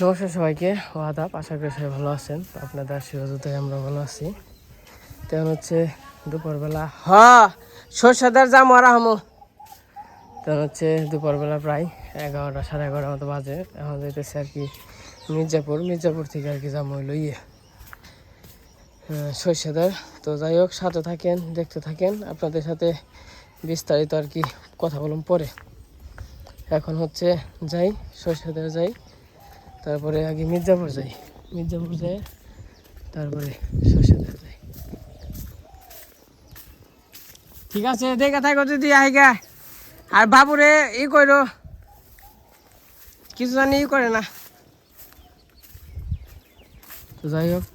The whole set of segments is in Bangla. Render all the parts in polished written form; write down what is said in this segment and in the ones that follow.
নমস্কার সবাইকে, আদাব। আশা করি সবাই ভালো আছেন। আপনাদের আশীর্বাদে আমরা ভালো আছি। তেমন হচ্ছে দুপুরবেলা সরষেদার জাম আর আহমো। তেমন হচ্ছে দুপুরবেলা প্রায় 11টা সাড়ে 11টার মতো বাজে। এখন যেতেছে আর কি মির্জাপুর থেকে আর কি জাম হইলো সরষেদার। তো যাই হোক, সাথে থাকেন, দেখতে থাকেন। আপনাদের সাথে বিস্তারিত আর কি কথা বলুন পরে। এখন হচ্ছে যাই সরষেদার যাই, তারপরে আগে মির্জাপুর যাই তারপরে সরষেদার যাই। ঠিক আছে, দেখে থাকো যদি আইগা। আর বাবুরে করো, কিছু জানি করে না। তো যাই হোক,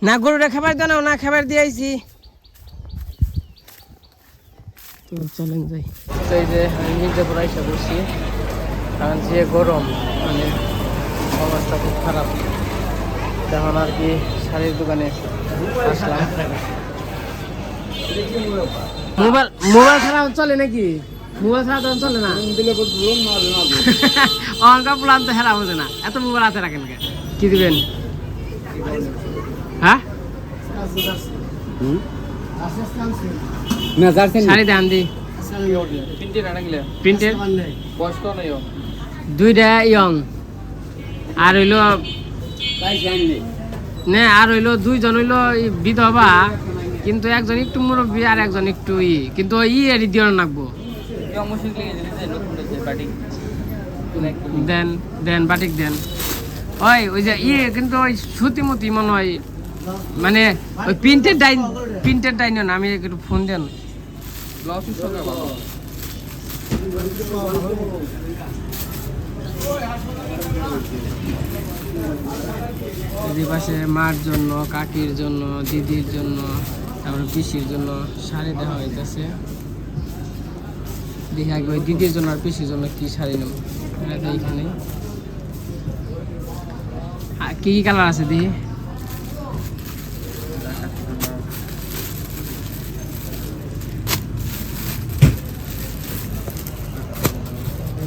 না গরুরে খাবার দাও না, খাবার দিয়ে আইছি। তো চলেন যাই। তো এই যে আমি মির্জাপুর আইসা বসছি, কারণ যে গরম, মানে অবস্থা খুব খারাপ। তখন আর কি শাড়ির দোকানে আসলাম। মোবাইল ছাড়া চলে নাকি? মোবাইল ছাড়া তো চলে না। অঙ্কা প্লান তো হেরা বোঝে না, এত মোবাইল আছে রাখেন। কি দিবেন? হ্যাঁ, শাড়ি দেন দি প্রিন্টের দুইটা ইয়ং। আর হইলো না, আর হইলো দুইজন হইলো বিধবা, কিন্তু একজন একটু মুরব্বী আর একজন একটু কিন্তু এর দিও রাখবো। দেন বাটিক দেন। ওই যে কিন্তু ওই সুতিমতি মনে হয়, মানে ওই প্রিন্টের ডাইন না। আমি একটু ফোন দেন। পাশে মার জন্য, কাকির জন্য, দিদির জন্য, তারপরে পিসির জন্য শাড়ি দেওয়া হইতেছে। দেখি আগে ওই দিদির জন্য আর পিসির জন্য কি শাড়ি নেব এইখানে। কি কি কালার আছে দেখি।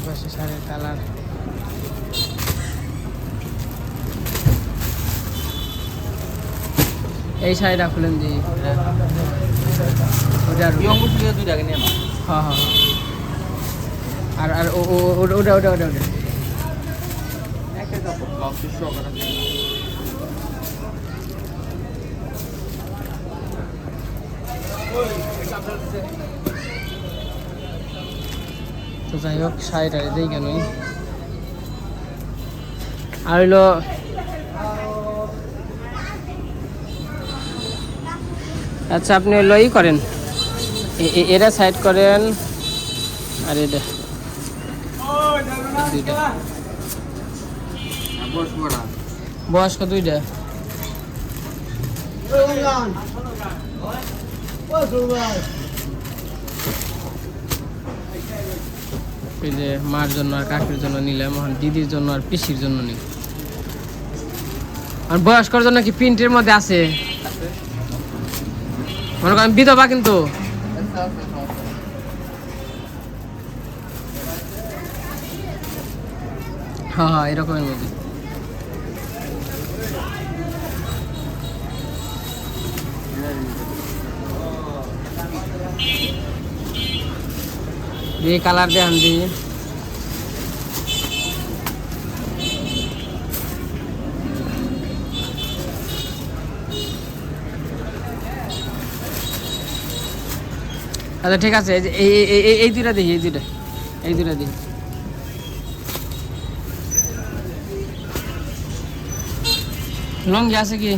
পাশে শাড়ির কালার এই শাড়িটা খুলেন দি। হ্যাঁ, আর ওটা তো যাই হোক, শাড়িটা দিই কেন। আর হইলো আচ্ছা, আপনি হইলো করেন, এরা সাইড করেন। আর এটা দুইটা বয়স্ক দুইটা। এই যে মার জন্য আর কাকির জন্য নিলাম, এখন দিদির জন্য আর পিসির জন্য নিই। আর বয়স্কর জন্য কি প্রিন্টের মধ্যে আছে? মনে করেন বিধবা কিন্তু। হ্যাঁ, এরকমের মধ্যে। দিয়ে কালার দেন দি। আচ্ছা ঠিক আছে, এই দুইটা দেখি, এই দুইটা দেখি। লঙ্গি আছে কি?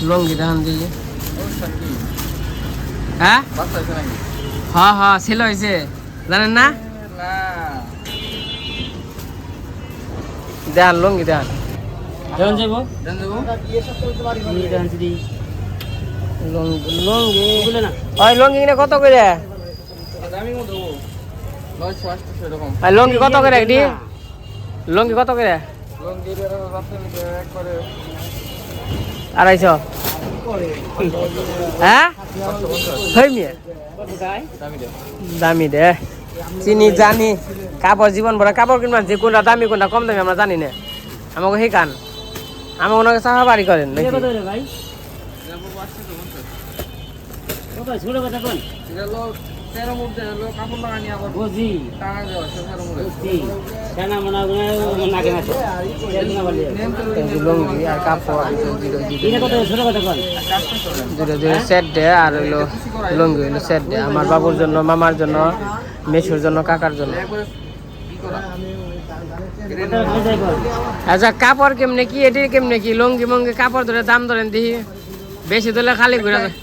লঙ্গি দেখান দিই। হ্যাঁ, ছেলে হয়েছে, জানেন না? দেখান লঙ্গি, দেখান। লঙ্গি কিনে কত করে? লঙ্গি কত করে? লঙ্গি কত করে? 250। হ্যাঁ, দামি দে, চিনি জানি, কাপড় জীবন ভরা কাপড় কিনবেন যে কোনটা দামি কোনটা কম দামি আমরা জানি না আমাকে সেই কান আমাকে ওনাকে চাহা বাড়ি করেন নাকি ভাই ছোট কথা কোন কাপড় লাগানি আবার বুঝি টাকা দেওয়া কেন মনে নাকে নাচে লুঙ্গি আর কাপড় এটা কত ছোট কথা কোন দুটো দুটো সেট দে আর হইলো লুঙ্গি হইলো সেট দে আমার বাবুর জন্য মামার জন্য মেসুর জন্য কাকার জন্য আচ্ছা কাপড় কেমনে কি এটির কেমনে কি লুঙ্গি মঙ্গি কাপড় ধরে দাম ধরেন দেখি বেশি দিলে খালি ঘুরে যায়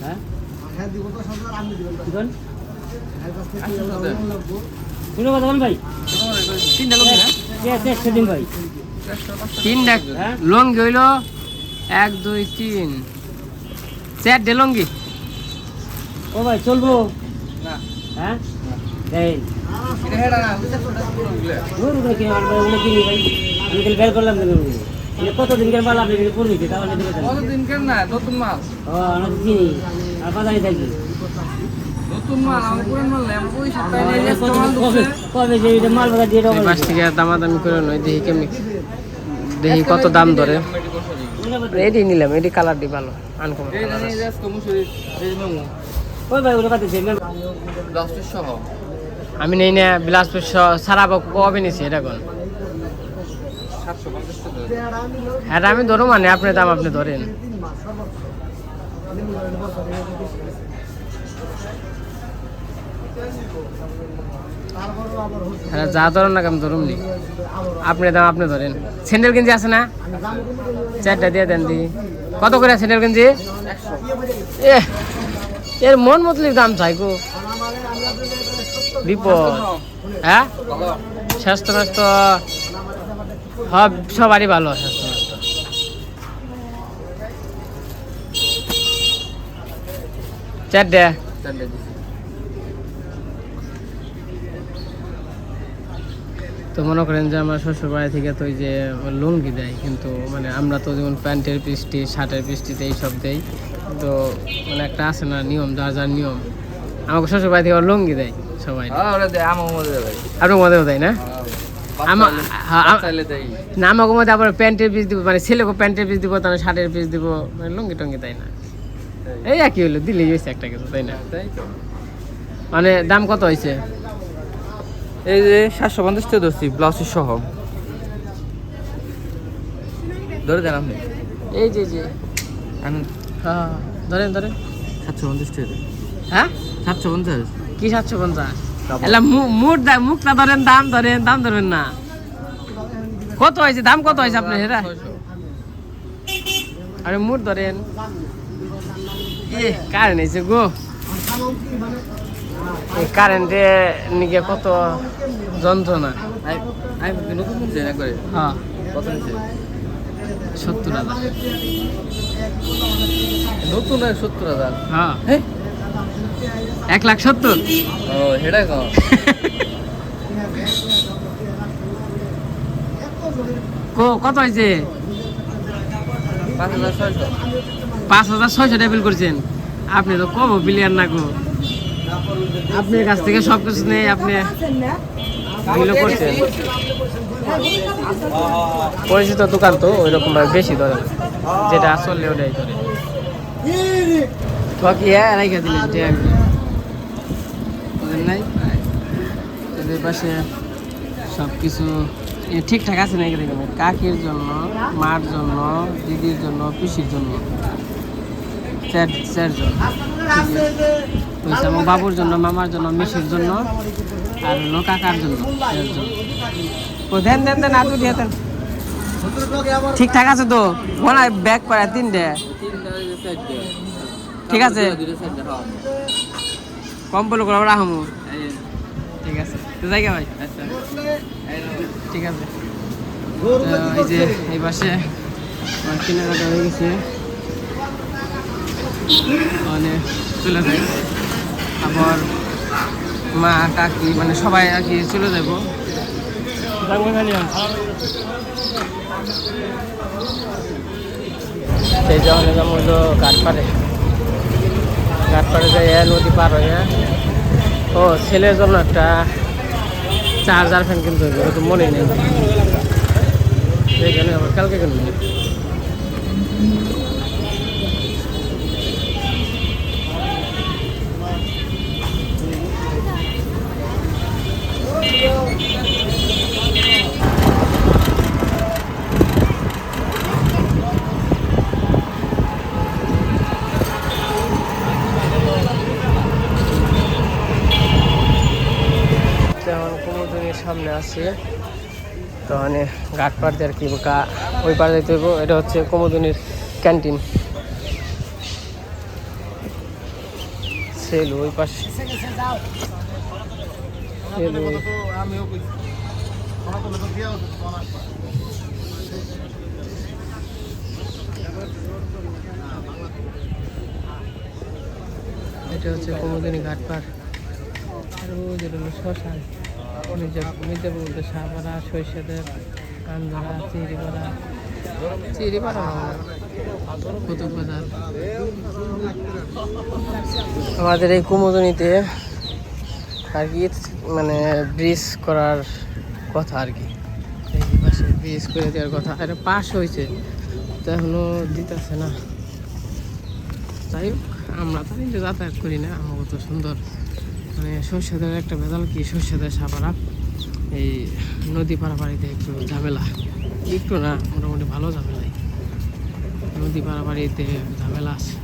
হ্যাঁ ছোট কথা কোন ভাই দিন ভাই তিনটা লুঙ্গি হইলো 1 2 3 সেট দে লুঙ্গি ও ভাই চলবো না হ্যাঁ এই এটা হেডা না ওর উপরে কি আর বলে কি ভাই আমি কাল বের করলাম না কতদিন কেন মাল আপনি করবি তাহলে দিবে কতদিন কেন না নতুন মাল ও আমি চিনি আর বাজারে থাকি নতুন মাল আমার পুরান মাল না আমার ওই সপ্তাহে নিয়ে যাচ্ছে মাল ঢুকছে কবে যে এটা মাল বাজার দিয়ে এই বাস থেকে দামাদামি করে নয় দেখি কেমনি দেখি কত দাম ধরে এডি নিলাম এডি কালার দি ভালো আনকমন এই কালার নিয়ে যাচ্ছে মুসুরি এই মেমু ওই ভাই ওটা পাতে ছিল লাস্টের সহ আমি নেই না বিলাসপুর সারা কবে নিছি এটা কোন 750 টাকা হ্যাঁ আমি ধরো মানে আপনি দাম আপনি ধরেন হ্যাঁ যা ধরুন না আমি ধরুন নি আপনি দাম আপনি ধরেন স্যান্ডেল গেঞ্জি আছে না 4টা দিয়ে দেন দি কত করে স্যান্ডেল গেঞ্জি 100 এর মন মতলির দাম চাই গো বিপদ হ্যাঁ স্বাস্থ্য স্বাস্থ্য সবারই ভালো স্বাস্থ্য স্বাস্থ্য চারটে তো মনে করেন যে আমার শ্বশুর বাড়ি থেকে তো ওই যে লুঙ্গি দেয় কিন্তু মানে আমরা তো যেমন প্যান্টের পিসটি শার্টের পিসটিতে এইসব দেই তো মানে একটা আছে না নিয়ম যার যার নিয়ম আমাকে শ্বশুর বাড়ি থেকে লুঙ্গি দেয় সবাই আপনার মধ্যেও দেয় না না আমাকে মধ্যে আবার প্যান্টের পিস দিব মানে ছেলেকে প্যান্টের পিস দিব তাহলে শার্টের পিস দিব মানে লুঙ্গি টঙ্গি দেয় না এই একই হলো দিলেই হয়েছে একটা কিছু তাই না মানে দাম কত হয়েছে এই যে 750 টাকা ধরছি ব্লাউজের সহ ধরে দেন আপনি এই যে যে আমি হ্যাঁ ধরেন ধরেন 750 টাকা হ্যাঁ 750 কি 750 এলা মুখটা ধরেন দাম ধরেন না কত হয়েছে দাম কত হয়েছে আপনার সেটা আরে মুঠ ধরেন কারেন্ট হয়েছে গো এই কারেন্টে নিকে কত যন্ত্রণা আমি নতুন কিনছি একবারে হ্যাঁ কত নিচ্ছে 70,000 নতুন 70,000 হ্যাঁ হ্যাঁ 1,70,000 ও হেডা কম কত হয়েছে 5,600 টাকা বিল করছেন আপনি তো কম বিলিয়ার না গো আপনার কাছ থেকে সব কিছু নেই আপনি বিলও করছেন পরিচিত দোকান তো ওই রকম বেশি ধরে যেটা আসলে ওটাই ধরে ঠকিয়ে রেখে দিলেন নাই এদের পাশে সব কিছু ঠিকঠাক আছে নাকি দেখবেন কাকির জন্য মার জন্য দিদির জন্য পিসির জন্য চারজন হয়েছে আমার বাবুর জন্য মামার জন্য মিশির জন্য আর হলো কাকার জন্য চারজন ও দেন দেন দেন আটু দিয়ে দেন ঠিকঠাক আছে তো মনে হয় ব্যাগ করে 3টে ঠিক আছে কম বলো করে রাখবো ঠিক আছে তো জায়গা ভাই আচ্ছা ঠিক আছে এই যে এই পাশে আমার কেনাকাটা হয়ে গেছে মানে চলে যাই আবার মা কাকি মানে সবাই আর কি চলে যাবো সেই যখন হলো ঘাটপাড়ে যাই নদী পার হয়ে ও ছেলের জন্য একটা চার্জার ফ্যান কিনতে হবে, তো মনে নেই, সেইখানে আবার কালকে কিনবো। যেমন কুমুদিনীর সামনে আছে, তো মানে ঘাট পাড় দিয়ে আর কি ওই পাড়ে যেতে হইব। এটা হচ্ছে কুমুদিনীর ক্যান্টিন, সেল ওই পাশে। সেল এটা হচ্ছে কুমুদিনী ঘাট পাড়। আর ওই যেটা হলো শ্মশান, মির্জাপুর শাহপাড়া, সৈয়দের কান্দরা, চিড়িপাড়া কুতুব বাজার। আমাদের এই কুমুদিনীতে আর কি মানে ব্রিজ করার কথা আর কি, এই পাশে ব্রিজ করে দেওয়ার কথা। এটা পাস হয়েছে, তো এখনো দিতেছে না। যাই হোক, আমরা তো কিন্তু যাতায়াত করি না, আমার তো সুন্দর মানে সর্ষেদের একটা ভেজাল কি, সর্ষেদের সাপাড়া এই নদী পাড়াপাড়িতে একটু ঝামেলা, একটু না মোটামুটি ভালো ঝামেলাই, নদী পাড়াপাড়িতে ঝামেলা আছে।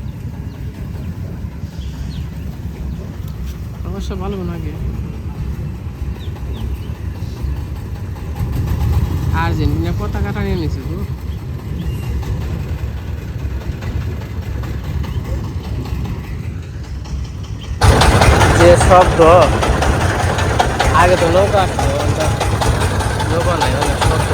অবশ্য ভালো নাকি আর্জেন্টিনা পতাকাটা নিয়ে নিছে তো। যে শব্দ, আগে তো নৌকা আসতো, নৌকা নাই, অনেক শব্দ।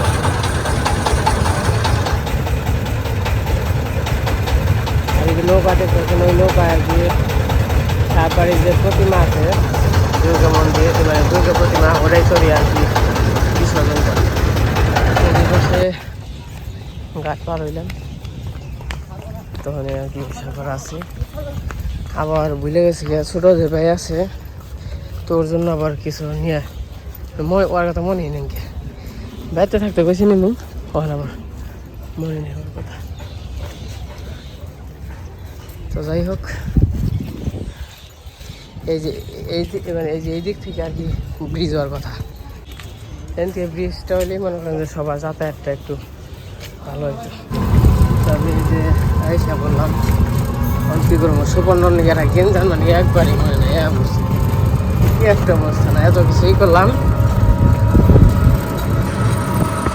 আর এই নৌকা দেখতেছেন, ওই নৌকা আর কি সাতবাড়ির যে প্রতিমা আছে দুর্গা মন্দির, মানে দুর্গা প্রতিমা, ওটাই চড়ি আর কি বিসর্জন করে। দিবসে ঘাট পার হইলাম, তখন আর কি সাগর আছে। আবার ভুলে গেছি ছোটো যে ভাই আছে, তোর জন্য আবার কিছু নিয়ে ওর কথা মনে নেই, বাইতে থাকতে গেছি নিমু, ওখানে আবার মনে নেই ওর কথা। তো যাই হোক, এই দিক থেকে আর কি ব্রিজ হওয়ার কথা। এখান থেকে ব্রিজটা হলেই মনে করেন যে সবার যাতায়াতটা একটু ভালো হইতো। তবে যে আইসা বললাম কি করবো, সুপর্ণ নিয়ে গেঞ্জান মানে একবারই মনে নেই, কি একটা অবস্থা না, এত কিছুই করলাম।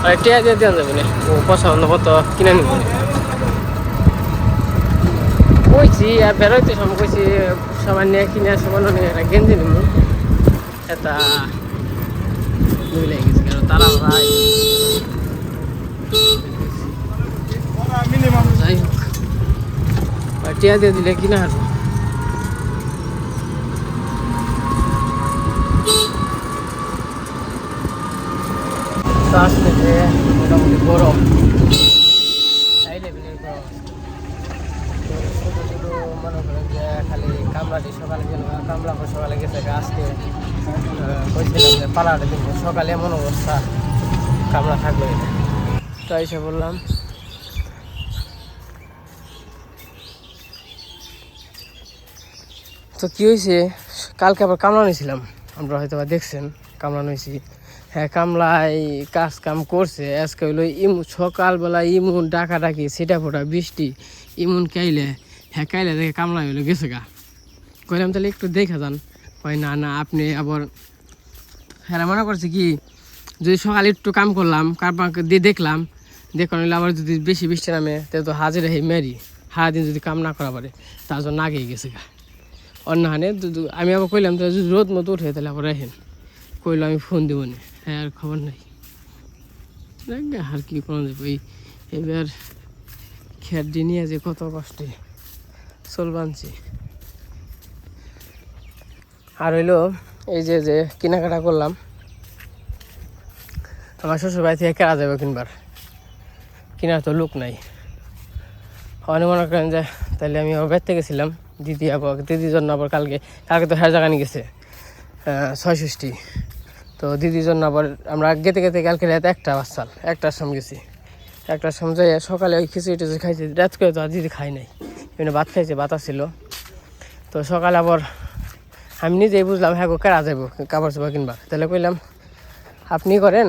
আর টিয়া দিয়ে দেওয়া যাবে না, ও পছন্দ মতো কিনে নিব। কইছি আর বেরোইতে সময় কইছি সবার নিয়ে কিনে সুপর্ণ নিয়ে একটা গেঞ্জি নিব, এটা দুই লেগে গেছে কেন তারা ভাই। যাই হোক, টিয়া দিয়ে দিলে কিনা হারবো। আসলে মোটামুটি গরম, এই লেভেলের গরম। ছোটো ছোটো মনে করেন যে খালি কামড়াটি সকালে গেল, কামড়া সকালে গেছে, আজকে বলছিলাম যে পালাটা কিন্তু সকালে এমন অবস্থা, কামড়া থাকবে না। তো এসে বললাম তো কী হয়েছে, কালকে আবার কামড়া নিয়েছিলাম, আমরা হয়তো দেখছেন কামড়া নিয়েছি। হ্যাঁ, কামলাই কাজ কাম করছে। আজকে হইলো সকালবেলা ইমুন ডাকাডাকি ছিটা ফোটা বৃষ্টি, ইমুন কাইলে, হ্যাঁ কাইলে দেখে কামলা হইলো গেছে গা। কইলাম তাহলে একটু দেখা যান, কয় না না আপনি আবার। হ্যাঁ মনে করছে কি, যদি সকালে একটু কাম করলাম, কারবার দিয়ে দেখলাম, দেখুন হইলে আবার যদি বেশি বৃষ্টি নামে তাহলে তো হাজিরা হে মেরি, সারাদিন যদি কাম না করা পারে, তার জন্য আগেই গেছে গা। অন্য হানে আমি আবার কইলাম তাহলে যদি রোদ মতো উঠে তাহলে আবার রাখেন, কইলো আমি ফোন দেবো না। হ্যাঁ আর খবর নাই, আর কি করা যাবে। এবার খের দিয়ে নিয়ে যে কত কষ্টে চল বানছি। আর হইলো এই যে যে কেনাকাটা করলাম, আমার শ্বশুর বাড়ি থেকে কেনা যাবে কিনবার, কেনার তো লোক নাই। অনেক মনে করেন যে তাহলে আমি আবার বেড়তে গেছিলাম দিদির জন্য, আবার কালকে তো হেয়ার জায়গা নিয়ে গেছে, 66। তো দিদির জন্য আবার আমরা গেতে গেতে কালকে রাতে একটা বাচ্চাল একটার সময় গেছি, একটার সময় যাই সকালে ওই খিচুড়ি টিচুড়ি খাইছি, রাত করে তো আর দিদি খাই নাই, এমনি ভাত খাইছে, ভাত ছিল। তো সকালে আবার আমি নিজেই বুঝলাম হ্যাঁ গো কেরা যাবো কাপড় চোপড় কিনবা, তাহলে কইলাম আপনি করেন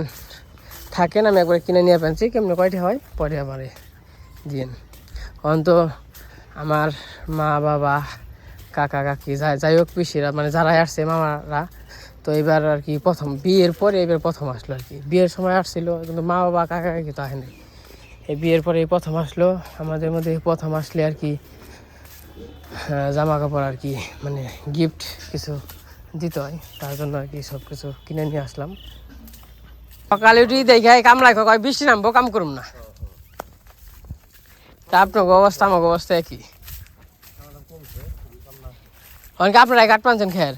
থাকেন, আমি একবার কিনে নিয়ে পেনছি, কেমনি কয়টা হয় পরে আবার দিয়েন। অন্ত আমার মা বাবা কাকা কাকি যাই হোক পিসিরা মানে যারাই আসছে মামারা, তো এবার আর কি প্রথম বিয়ের পরে এবার প্রথম আসলো আর কি। বিয়ের সময় আসছিল কিন্তু মা বাবা কাকা কাকি তো আসেনি, এই বিয়ের পরে প্রথম আসলো। আমাদের মধ্যে প্রথম আসলে আর কি জামা কাপড় আর কি মানে গিফট কিছু দিতে হয়, তার জন্য আর কি সব কিছু কিনে নিয়ে আসলাম। সকালে উঠি দেখে কামড়াই কয় বৃষ্টি নামবো কাম করুম না, তা আপনার অবস্থা আমার অবস্থা একই। অনেকে আপনারা কাঠ পানছেন খের?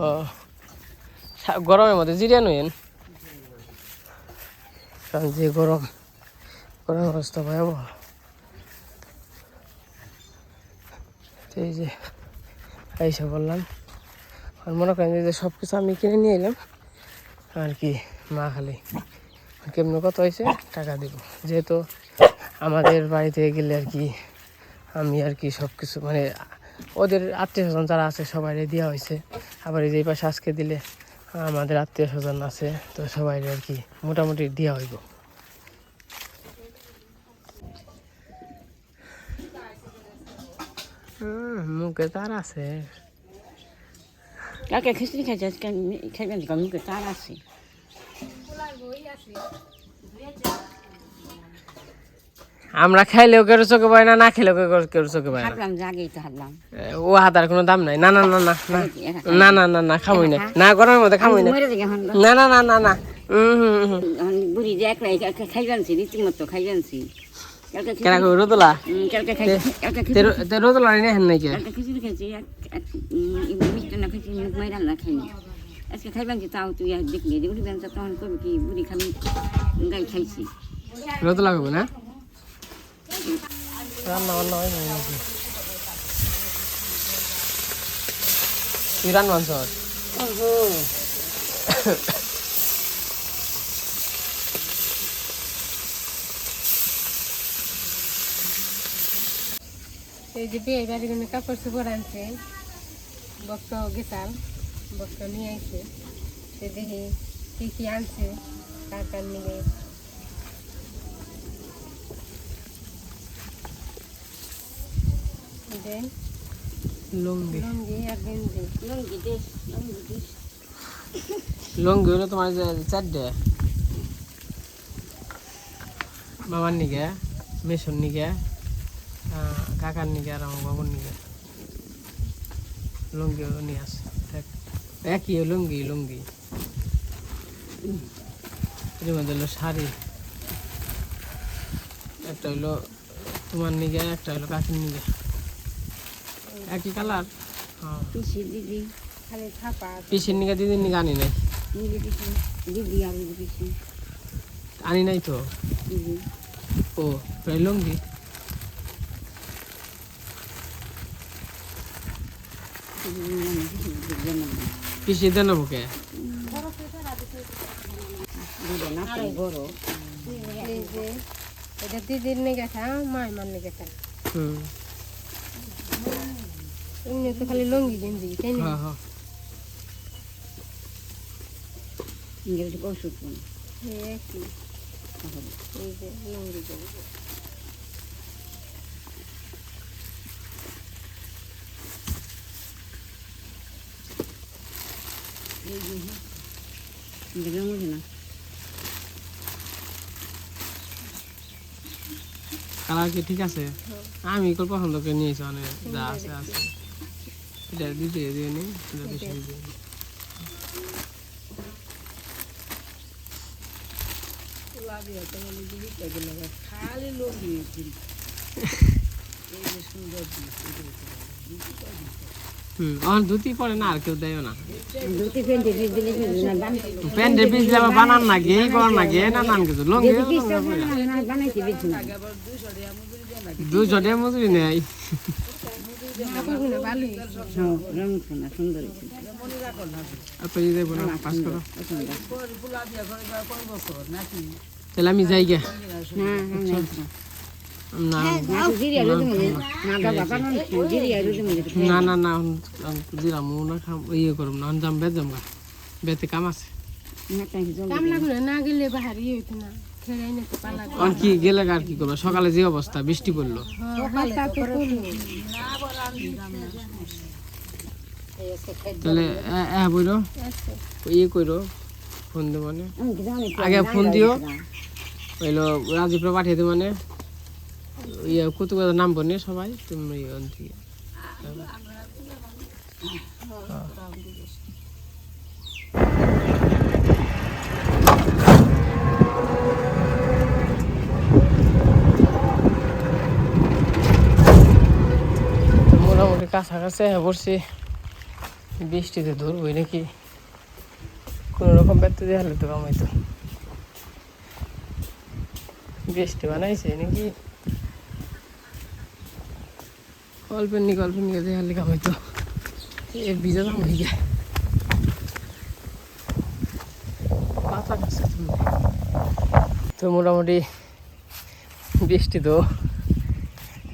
ও গরমের মধ্যে জিরিয়া নইন, কারণ যে গরম অবস্থা ভয়াবহ। এই যে এইসব বললাম, আর মনে করেন যে সব কিছু আমি কিনে নিয়ে এলাম আর কি, মা খালি কেমন কত হয়েছে টাকা দিব, যেহেতু আমাদের বাড়িতে গেলে আর কি আমি আর কি সব কিছু মানে ওদের আত্মীয় স্বজন যারা আছে সবাই দেওয়া হয়েছে। আবার এই যে পাশে আজকে দিলে আমাদের আত্মীয় স্বজন আছে, তো সবাই আর কি মোটামুটি দেওয়া হইব। মুখে তার আছে, কালকে খিচুড়ি খাইছে, আজকে খাইবেন মুখে তার আছে। আমরা খাইলেও কেউ চোখে পাই না, না খেলেও কেউ চোখে পায় না। হাঁটলাম জাগেই তো হাঁটলাম, ও হাতার কোনো দাম নাই। না না না না না না না না না খামই না, না গরমের মধ্যে খামই না, না না না না না বুড়ি যে একলাই খাইবানছি রীতিমতো খাইবানছি। কেনা কই রোদলা কালকে খাইছি, রোদলা নিয়ে হেন নাকি কালকে খিচুড়ি খাইছি, মিষ্টি না খাইছি, মাই রান্না খাইনি। আজকে খাইবানছি, তাও তুই আর দেখলি যে উঠি বেঞ্চা তখন করবি কি বুড়ি খালি গাই খাইছি। রোদলা করবো না রান্না বান্না হয় নাকি? তুই রান্না বান্না এই যে বিয়ে বাড়ি কাপড় চোপড় আনছে, বস্তা গেছাল বস্তা নিয়ে আইছে, সে দেখি কি কি আনছে কার কার নিয়ে। লুঙ্গি লুঙ্গি হলো তোমার চারটে, বাবার নিকে, মেসুর নিকে, কাকার নিকে আর আমার বাবুর নিকে লুঙ্গি নিয়ে আসে একই লুঙ্গি লুঙ্গি। এর মধ্যে হলো শাড়ি, একটা হলো তোমার নিকে, একটা হলো কাকির নিকে, একই কালার। পিসির নিকে দিদির নিকে আনি নাই, আনি নাই তো। ও প্রায় লুঙ্গি পিসির দেন বুকে এটা দিদির নিকে খায়, মায় মান নিকে খায়। তো খালি লুঙ্গি গেঞ্জি তাই না? লুঙ্গি কালার কি ঠিক আছে? আমি কোন পছন্দ করে নিয়েছি, অনেক যা আছে আছে এটা দিতে দিয়ে নি, এটা বেশি দিয়ে নি। খালি লুঙ্গি ধুতি পরে না, আর কেউ দেয় না। প্যান্টের পিস দিলে বানান নাকি কর নাকি নানান কিছু লুঙ্গি 200 টাকা মজুরি নেই। হ্যাঁ রং সোনা সুন্দর হয়েছে এত ই দেবো না পাস করো পছন্দ তাহলে আমি যাই গে না না জিরিয়া রোদে মধ্যে না বাবা না জিরিয়া রোদে মধ্যে না না না দিলাম না খাম ইয়ে করব না জাম বেদ জাম গা বেতে কাম আছে না তাই জল আর কি গেলে আর কি করবো সকালে যে অবস্থা বৃষ্টি পড়লো তাহলে বইরো ইয়ে করো ফোন দেবো মানে আগে ফোন দিও হইলো রাজীবরা পাঠিয়ে দেবো মানে ইয়ে কত কত নাম বনে সবাই তুমি থেকে মোটামুটি কাছাকাছি পড়ছি বৃষ্টিতে ধরবই নাকি কোনো রকম ব্যর্থ দিয়ে হলে তো কামাইতো বৃষ্টি বানাইছে নাকি অল্পের নিকে দিয়ে হলে কামাইতো এর ভিজা দাম হয়ে যায় পাতা গাছ তো মোটামুটি বৃষ্টি তো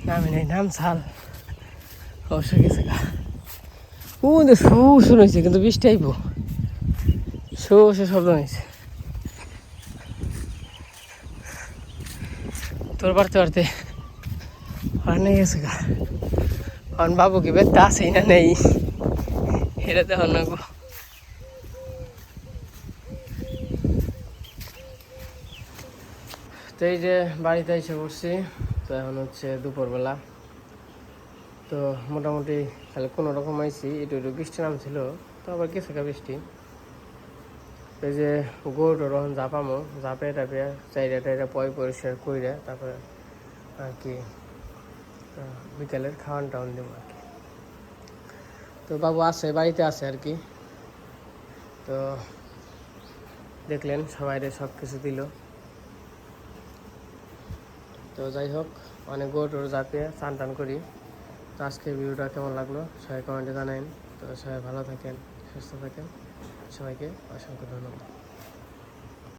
নামে নেই নাম ছাল অবশ্য গেছে গা শু শুনেছে কিন্তু বৃষ্টি আইব শো শব্দ হয়েছে তোর পারতে পারতে অনেক গেছে গা কারণ বাবু কি বেতে আসেই না নেই এটা দেখো না গো তো এই যে বাড়িতে এসে পড়ছি তো এখন হচ্ছে দুপুরবেলা তো মোটামুটি খালি কোনো রকম আইসি একটু বৃষ্টি নামছিল তো আবার গেছে গা বৃষ্টি এই যে গরুটা রহন জাপামো জাপে টাপে চাইরা পরিষ্কার কইরা তারপরে আর কি বিকালের খাওয়ান টাওয়ান দেবো আর কি তো বাবু আছে বাড়িতে আছে আর কি তো দেখলেন সবাইরে সব কিছু দিল তো যাই হোক অনেক গরুর জাপিয়ে চান টান করি তো আজকে ভিডিওটা কেমন লাগলো সবাই কমেন্টে জানাবেন তো সবাই ভালো থাকেন সুস্থ থাকেন সবাইকে অসংখ্য ধন্যবাদ।